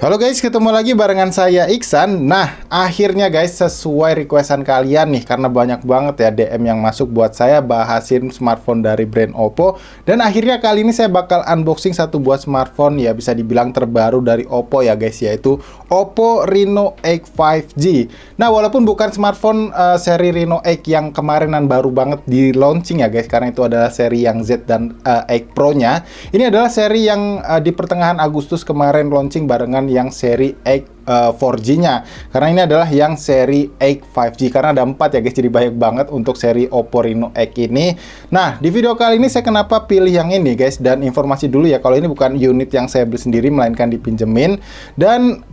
Halo guys, ketemu lagi barengan saya Iksan. Nah, akhirnya guys sesuai requestan kalian nih, karena banyak banget ya DM yang masuk buat saya bahasin smartphone dari brand Oppo. Dan akhirnya kali ini saya bakal unboxing satu buah smartphone ya bisa dibilang terbaru dari Oppo ya guys, yaitu Oppo Reno X 5G. Nah, walaupun bukan smartphone seri Reno X yang kemarinan baru banget di launching ya guys, karena itu adalah seri yang Z dan X Pro-nya. Ini adalah seri yang di pertengahan Agustus kemarin launching barengan yang seri X 4G-nya, karena ini adalah yang seri X 5G, karena ada 4 ya guys, jadi banyak banget untuk seri Oppo Reno X ini. Nah, di video kali ini saya kenapa pilih yang ini guys, dan informasi dulu ya, kalau ini bukan unit yang saya beli sendiri, melainkan dipinjemin. Dan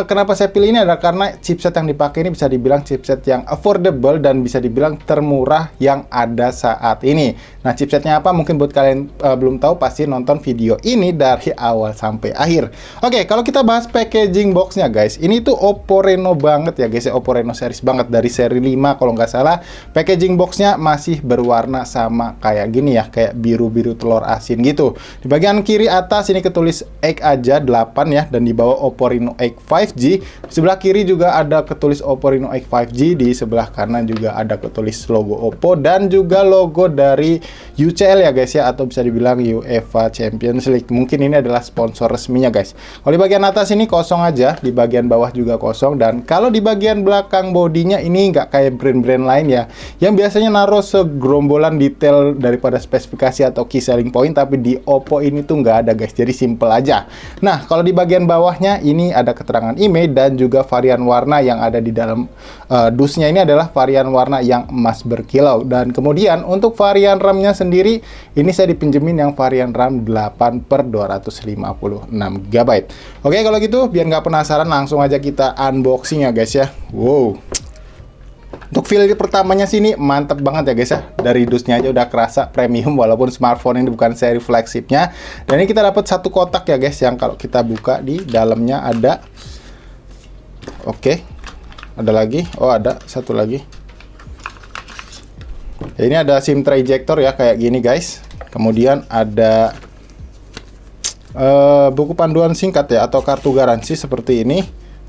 kenapa saya pilih ini adalah karena chipset yang dipakai ini bisa dibilang chipset yang affordable dan bisa dibilang termurah yang ada saat ini. Nah, chipsetnya apa? Mungkin buat kalian belum tahu, pasti nonton video ini dari awal sampai akhir. Oke, kalau kita bahas packaging boxnya guys, ini tuh Oppo Reno banget ya guys ya, Oppo Reno series banget, dari seri 5 kalau nggak salah. Packaging boxnya masih berwarna sama kayak gini ya, kayak biru-biru telur asin gitu. Di bagian kiri atas ini ketulis X aja 8 ya, dan di bawah Oppo Reno X 5G. Di sebelah kiri juga ada ketulis Oppo Reno X 5G, di sebelah kanan juga ada ketulis logo Oppo dan juga logo dari UCL ya guys ya, atau bisa dibilang UEFA Champions League. Mungkin ini adalah sponsor resminya guys. Kalau di bagian atas ini kosong aja, di bagian bawah juga kosong, dan kalau di bagian belakang bodinya ini nggak kayak brand-brand lain ya, yang biasanya naruh segerombolan detail daripada spesifikasi atau key selling point, tapi di Oppo ini tuh nggak ada guys, jadi simple aja. Nah, kalau di bagian bawahnya ini ada keterangan email dan juga varian warna yang ada di dalam dusnya ini adalah varian warna yang emas berkilau. Dan kemudian untuk varian RAM-nya sendiri, ini saya dipinjemin yang varian RAM 8/256 GB. Oke, kalau gitu biar nggak penasaran, langsung aja kita unboxing ya guys ya. Wow. Untuk feel pertamanya sini mantep banget ya guys ya. Dari dusnya aja udah kerasa premium, walaupun smartphone ini bukan seri flagshipnya. Dan ini kita dapat satu kotak ya guys, yang kalau kita buka di dalamnya ada. Oke. Ada lagi. Oh, ada satu lagi. Ya, ini ada SIM tray ejector ya, kayak gini guys. Kemudian ada buku panduan singkat ya, atau kartu garansi seperti ini.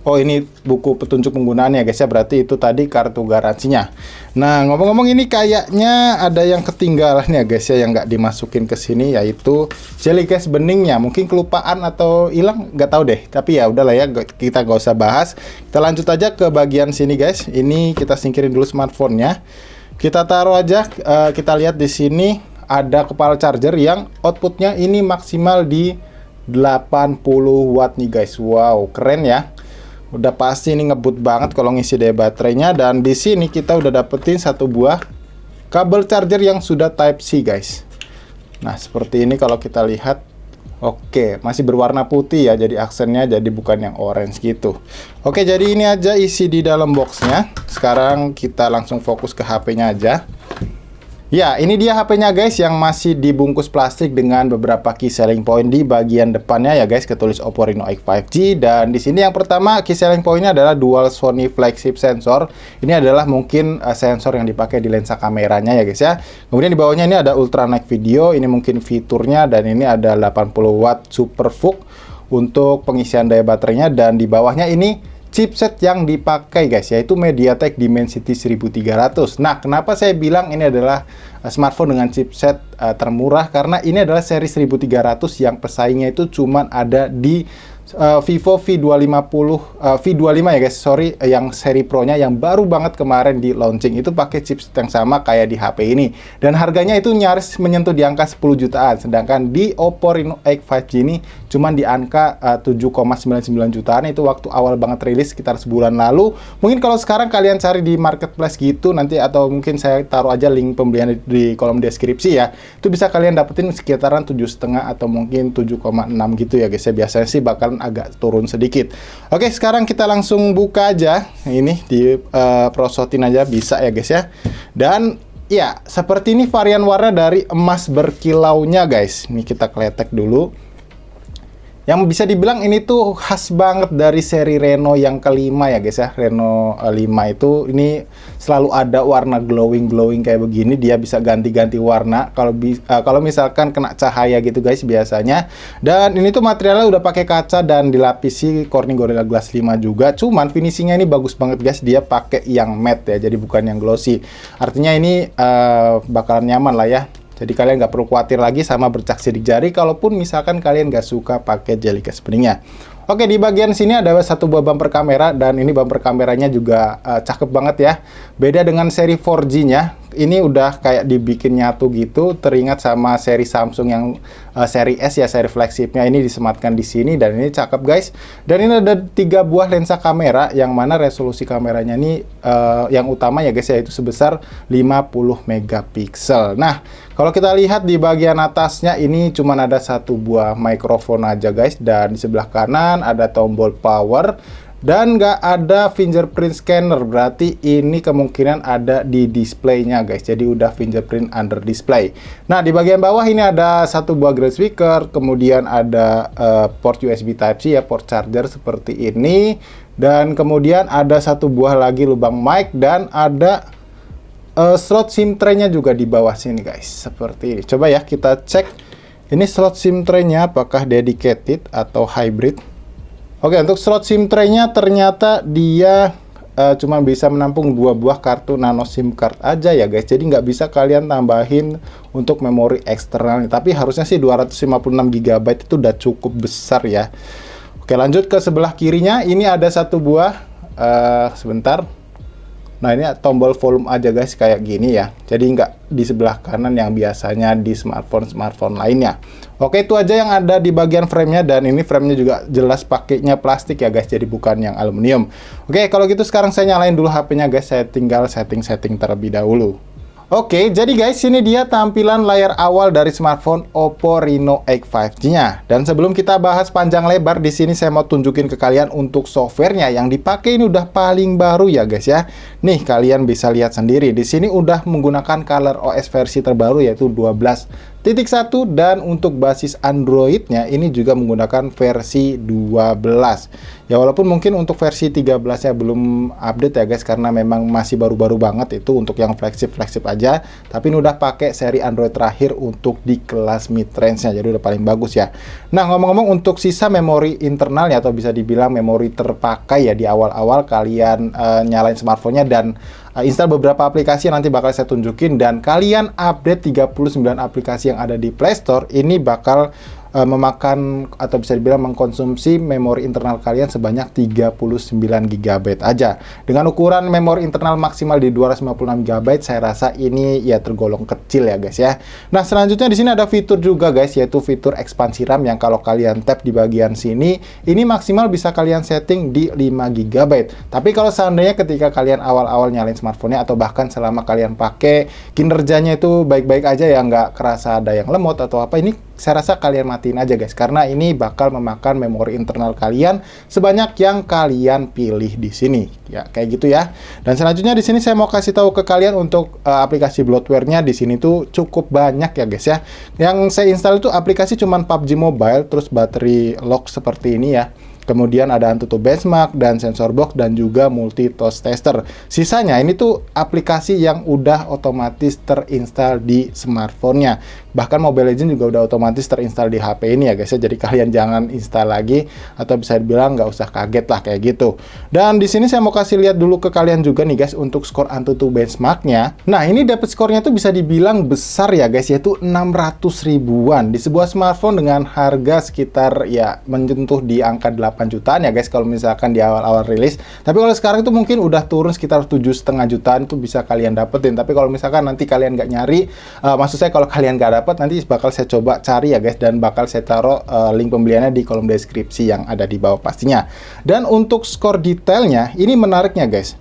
Oh, ini buku petunjuk penggunaannya guys ya, berarti itu tadi kartu garansinya. Nah, ngomong-ngomong ini kayaknya ada yang ketinggalan ya guys ya, yang nggak dimasukin ke sini, yaitu jelly case beningnya. Mungkin kelupaan atau hilang, nggak tahu deh. Tapi ya udahlah ya, kita nggak usah bahas. Kita lanjut aja ke bagian sini guys. Ini kita singkirin dulu smartphone-nya. Kita taruh aja. Kita lihat di sini ada kepala charger yang outputnya ini maksimal di 80 watt nih guys. Wow, keren ya. Udah pasti ini ngebut banget kalau ngisi daya baterainya. Dan di sini kita udah dapetin satu buah kabel charger yang sudah Type C guys. Nah, seperti ini kalau kita lihat. Oke, masih berwarna putih ya, jadi aksennya jadi bukan yang orange gitu. Oke, jadi ini aja isi di dalam boxnya. Sekarang kita langsung fokus ke HP-nya aja. Ya, ini dia HP-nya guys, yang masih dibungkus plastik dengan beberapa key selling point di bagian depannya ya guys, ketulis Oppo Reno X 5G. Dan di sini yang pertama key selling point-nya adalah dual Sony flagship sensor. Ini adalah mungkin sensor yang dipakai di lensa kameranya ya guys ya. Kemudian di bawahnya ini ada ultra night video, ini mungkin fiturnya, dan ini ada 80 watt super VOOC untuk pengisian daya baterainya. Dan di bawahnya ini chipset yang dipakai guys, yaitu MediaTek Dimensity 1300. Nah, kenapa saya bilang ini adalah smartphone dengan chipset termurah? Karena ini adalah seri 1300 yang pesaingnya itu cuman ada di Vivo V25 ya guys, sorry, yang seri Pro-nya yang baru banget kemarin di launching itu pakai chipset yang sama kayak di HP ini, dan harganya itu nyaris menyentuh di angka 10 jutaan, sedangkan di Oppo Reno X 5G ini cuman di angka 7,99 jutaan. Itu waktu awal banget rilis sekitar sebulan lalu. Mungkin kalau sekarang kalian cari di marketplace gitu nanti, atau mungkin saya taruh aja link pembelian di kolom deskripsi ya, itu bisa kalian dapetin sekitaran 7,5 atau mungkin 7,6 gitu ya guys ya. Biasanya sih bakalan agak turun sedikit. Oke, sekarang kita langsung buka aja. Ini di prosotin aja bisa ya guys ya. Dan ya, seperti ini varian warna dari emas berkilaunya guys. Ini kita kletek dulu. Yang bisa dibilang ini tuh khas banget dari seri Reno yang kelima ya guys ya. Reno 5 itu ini selalu ada warna glowing kayak begini. Dia bisa ganti-ganti warna kalau misalkan kena cahaya gitu guys biasanya. Dan ini tuh materialnya udah pakai kaca dan dilapisi Corning Gorilla Glass 5 juga. Cuman finishingnya ini bagus banget guys. Dia pakai yang matte ya, jadi bukan yang glossy. Artinya ini bakalan nyaman lah ya. Jadi kalian nggak perlu khawatir lagi sama bercak sidik jari kalaupun misalkan kalian nggak suka pakai jelly case beningnya. Oke, di bagian sini ada satu buah bumper kamera dan ini bumper kameranya juga cakep banget ya. Beda dengan seri 4G-nya, ini udah kayak dibikin nyatu gitu, teringat sama seri Samsung yang seri S ya, seri flagshipnya ini disematkan di sini dan ini cakep guys. Dan ini ada 3 buah lensa kamera yang mana resolusi kameranya ini yang utama ya guys, yaitu sebesar 50 megapiksel. Nah, kalau kita lihat di bagian atasnya ini cuma ada satu buah mikrofon aja guys, dan di sebelah kanan ada tombol power dan nggak ada fingerprint scanner, berarti ini kemungkinan ada di displaynya guys, jadi udah fingerprint under display. Nah, di bagian bawah ini ada satu buah grill speaker, kemudian ada port USB Type-C ya, port charger seperti ini, dan kemudian ada satu buah lagi lubang mic dan ada slot SIM tray-nya juga di bawah sini guys, seperti ini. Coba ya kita cek ini slot SIM tray-nya apakah dedicated atau hybrid. Oke, untuk slot SIM tray-nya ternyata dia cuma bisa menampung 2 buah kartu nano SIM card aja ya guys. Jadi nggak bisa kalian tambahin untuk memori eksternal. Tapi harusnya sih 256 GB itu udah cukup besar ya. Oke, lanjut ke sebelah kirinya. Ini ada satu buah, sebentar. Nah, ini tombol volume aja guys, kayak gini ya. Jadi nggak di sebelah kanan yang biasanya di smartphone lainnya. Oke, itu aja yang ada di bagian framenya, dan ini framenya juga jelas pakainya plastik ya guys, jadi bukan yang aluminium. Oke, kalau gitu sekarang saya nyalain dulu HP-nya guys, saya tinggal setting-setting terlebih dahulu. Oke, jadi guys, ini dia tampilan layar awal dari smartphone Oppo Reno X 5G-nya. Dan sebelum kita bahas panjang lebar, di sini saya mau tunjukin ke kalian untuk softwarenya yang dipakai ini udah paling baru ya guys ya. Nih, kalian bisa lihat sendiri. Di sini udah menggunakan Color OS versi terbaru yaitu 12.1, dan untuk basis Android-nya ini juga menggunakan versi 12. Ya, walaupun mungkin untuk versi 13-nya belum update ya guys, karena memang masih baru-baru banget itu untuk yang flagship aja. Tapi ini udah pakai seri Android terakhir untuk di kelas mid range-nya, jadi udah paling bagus ya. Nah, ngomong-ngomong untuk sisa memori internalnya atau bisa dibilang memori terpakai ya di awal-awal kalian nyalain smartphone-nya dan install beberapa aplikasi yang nanti bakal saya tunjukin, dan kalian update 39 aplikasi yang ada di Play Store, ini bakal memakan atau bisa dibilang mengkonsumsi memori internal kalian sebanyak 39 GB aja. Dengan ukuran memori internal maksimal di 256 GB, saya rasa ini ya tergolong kecil ya guys ya. Nah, selanjutnya di sini ada fitur juga guys, yaitu fitur ekspansi RAM yang kalau kalian tap di bagian sini, ini maksimal bisa kalian setting di 5 GB. Tapi kalau seandainya ketika kalian awal-awal nyalain smartphone-nya atau bahkan selama kalian pakai, kinerjanya itu baik-baik aja ya, nggak kerasa ada yang lemot atau apa, ini saya rasa kalian matiin aja guys, karena ini bakal memakan memori internal kalian sebanyak yang kalian pilih di sini. Ya, kayak gitu ya. Dan selanjutnya di sini saya mau kasih tahu ke kalian untuk aplikasi bloatware-nya di sini tuh cukup banyak ya guys ya. Yang saya install itu aplikasi cuman PUBG Mobile, terus battery lock seperti ini ya. Kemudian ada AnTuTu Benchmark dan Sensor Box dan juga Multi Touch Tester. Sisanya ini tuh aplikasi yang udah otomatis terinstall di smartphone-nya. Bahkan Mobile Legends juga udah otomatis terinstall di HP ini ya guys ya. Jadi kalian jangan install lagi atau bisa dibilang nggak usah kaget lah kayak gitu. Dan di sini saya mau kasih lihat dulu ke kalian juga nih guys untuk skor AnTuTu Benchmark-nya. Nah, ini dapat skornya tuh bisa dibilang besar ya guys, yaitu 600 ribuan di sebuah smartphone dengan harga sekitar ya menyentuh di angka 8 jutaan ya guys kalau misalkan di awal-awal rilis. Tapi kalau sekarang itu mungkin udah turun sekitar 7,5 jutaan itu bisa kalian dapetin. Tapi kalau misalkan nanti kalian nggak nyari, maksud saya kalau kalian nggak dapat, nanti bakal saya coba cari ya guys, dan bakal saya taruh link pembeliannya di kolom deskripsi yang ada di bawah pastinya. Dan untuk skor detailnya ini menariknya guys.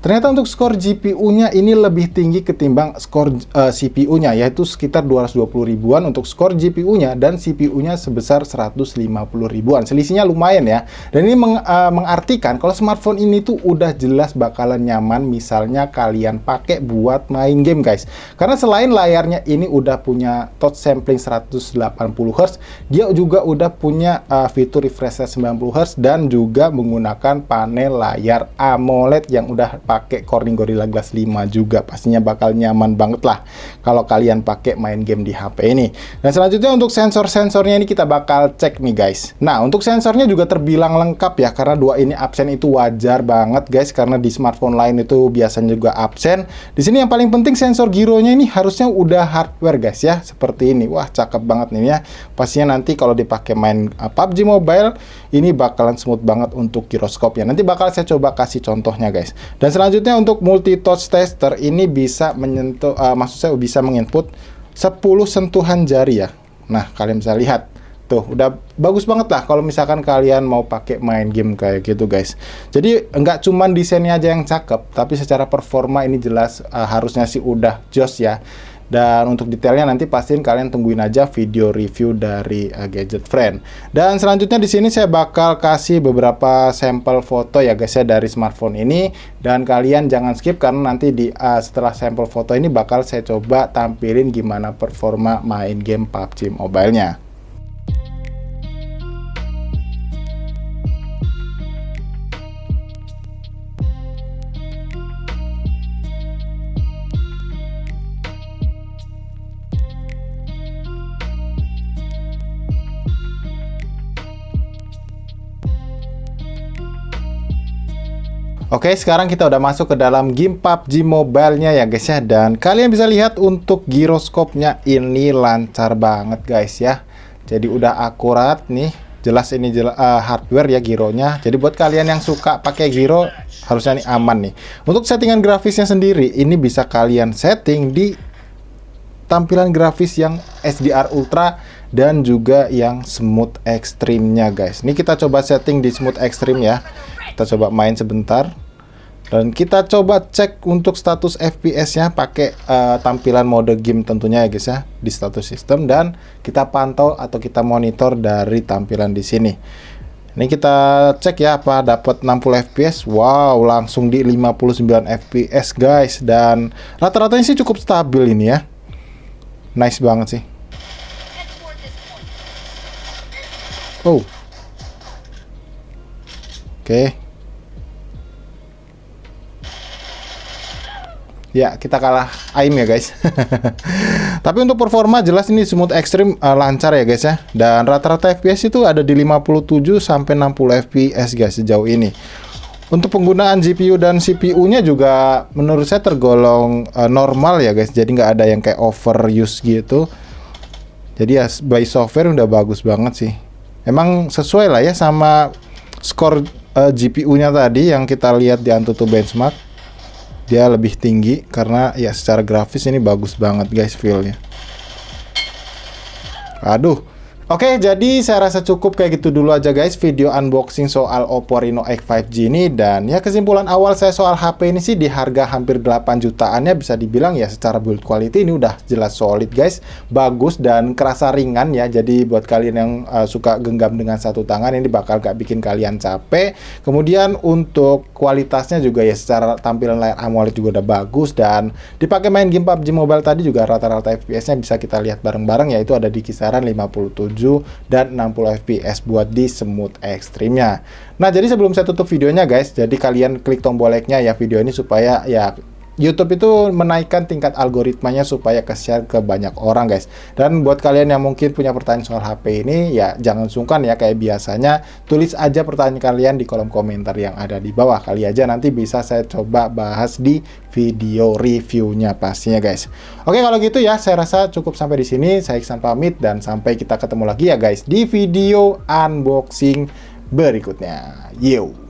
Ternyata untuk skor GPU-nya ini lebih tinggi ketimbang skor CPU-nya, yaitu sekitar 220 ribuan untuk skor GPU-nya, dan CPU-nya sebesar 150 ribuan. Selisihnya lumayan ya. Dan ini mengartikan kalau smartphone ini tuh udah jelas bakalan nyaman misalnya kalian pakai buat main game guys. Karena selain layarnya ini udah punya touch sampling 180 Hz, dia juga udah punya fitur refresh rate 90 Hz dan juga menggunakan panel layar AMOLED yang udah pakai Corning Gorilla Glass 5 juga. Pastinya bakal nyaman banget lah kalau kalian pakai main game di HP ini. Dan selanjutnya untuk sensor-sensornya ini kita bakal cek nih guys. Nah, untuk sensornya juga terbilang lengkap ya, karena dua ini absen itu wajar banget guys, karena di smartphone lain itu biasanya juga absen. Di sini yang paling penting sensor gironya ini harusnya udah hardware guys ya, seperti ini. Wah, cakep banget nih ya. Pastinya nanti kalau dipakai main PUBG Mobile ini bakalan smooth banget untuk giroskopnya. Nanti bakal saya coba kasih contohnya guys. Dan selanjutnya untuk multi touch tester ini bisa menyentuh, maksud saya bisa menginput 10 sentuhan jari ya. Nah, kalian bisa lihat tuh, udah bagus banget lah kalau misalkan kalian mau pakai main game kayak gitu guys. Jadi nggak cuman desainnya aja yang cakep, tapi secara performa ini jelas harusnya sih udah jos ya. Dan untuk detailnya nanti pastiin kalian tungguin aja video review dari Gadget Friend. Dan selanjutnya di sini saya bakal kasih beberapa sampel foto ya guys ya dari smartphone ini, dan kalian jangan skip karena nanti di setelah sampel foto ini bakal saya coba tampilin gimana performa main game PUBG Mobile-nya. Oke, sekarang kita udah masuk ke dalam game PUBG Mobile-nya ya guys ya. Dan kalian bisa lihat untuk giroskopnya ini lancar banget guys ya. Jadi udah akurat nih. Jelas ini hardware ya gironya. Jadi buat kalian yang suka pakai giro harusnya ini aman nih. Untuk settingan grafisnya sendiri ini bisa kalian setting di tampilan grafis yang SDR Ultra dan juga yang smooth extreme-nya guys. Ini kita coba setting di smooth extreme ya. Kita coba main sebentar dan kita coba cek untuk status FPS-nya pakai tampilan mode game tentunya ya guys ya, di status system, dan kita pantau atau kita monitor dari tampilan di sini. Ini kita cek ya apa dapat 60 fps. Wow, langsung di 59 fps guys, dan rata-ratanya sih cukup stabil ini ya. Nice banget sih. Oh. Oke. Ya, kita kalah aim ya guys. Tapi untuk performa jelas ini smooth extreme lancar ya guys ya. Dan rata-rata FPS itu ada di 57 sampai 60 fps guys sejauh ini. Untuk penggunaan GPU dan CPU-nya juga menurut saya tergolong normal ya guys. Jadi nggak ada yang kayak overuse gitu. Jadi ya by software udah bagus banget sih. Emang sesuai lah ya sama skor GPU-nya tadi yang kita lihat di AnTuTu Benchmark. Dia lebih tinggi karena ya secara grafis ini bagus banget guys feel-nya. Aduh. Oke, jadi saya rasa cukup kayak gitu dulu aja guys video unboxing soal Oppo Reno X 5G ini. Dan ya kesimpulan awal saya soal HP ini sih di harga hampir 8 jutaannya bisa dibilang ya secara build quality ini udah jelas solid guys. Bagus dan kerasa ringan ya. Jadi buat kalian yang suka genggam dengan satu tangan ini bakal gak bikin kalian capek. Kemudian untuk kualitasnya juga ya secara tampilan layar AMOLED juga udah bagus. Dan dipakai main game PUBG Mobile tadi juga rata-rata FPS-nya bisa kita lihat bareng-bareng, yaitu ada di kisaran 57 dan 60 fps buat di smooth extreme-nya. Nah, jadi sebelum saya tutup videonya guys, jadi kalian klik tombol like-nya ya video ini supaya ya YouTube itu menaikkan tingkat algoritmanya supaya ke-share ke banyak orang guys. Dan buat kalian yang mungkin punya pertanyaan soal HP ini ya jangan sungkan ya, kayak biasanya tulis aja pertanyaan kalian di kolom komentar yang ada di bawah. Kali aja nanti bisa saya coba bahas di video reviewnya pastinya guys. Oke, kalau gitu ya saya rasa cukup sampai di sini. Saya Iksan pamit dan sampai kita ketemu lagi ya guys di video unboxing berikutnya. Yo.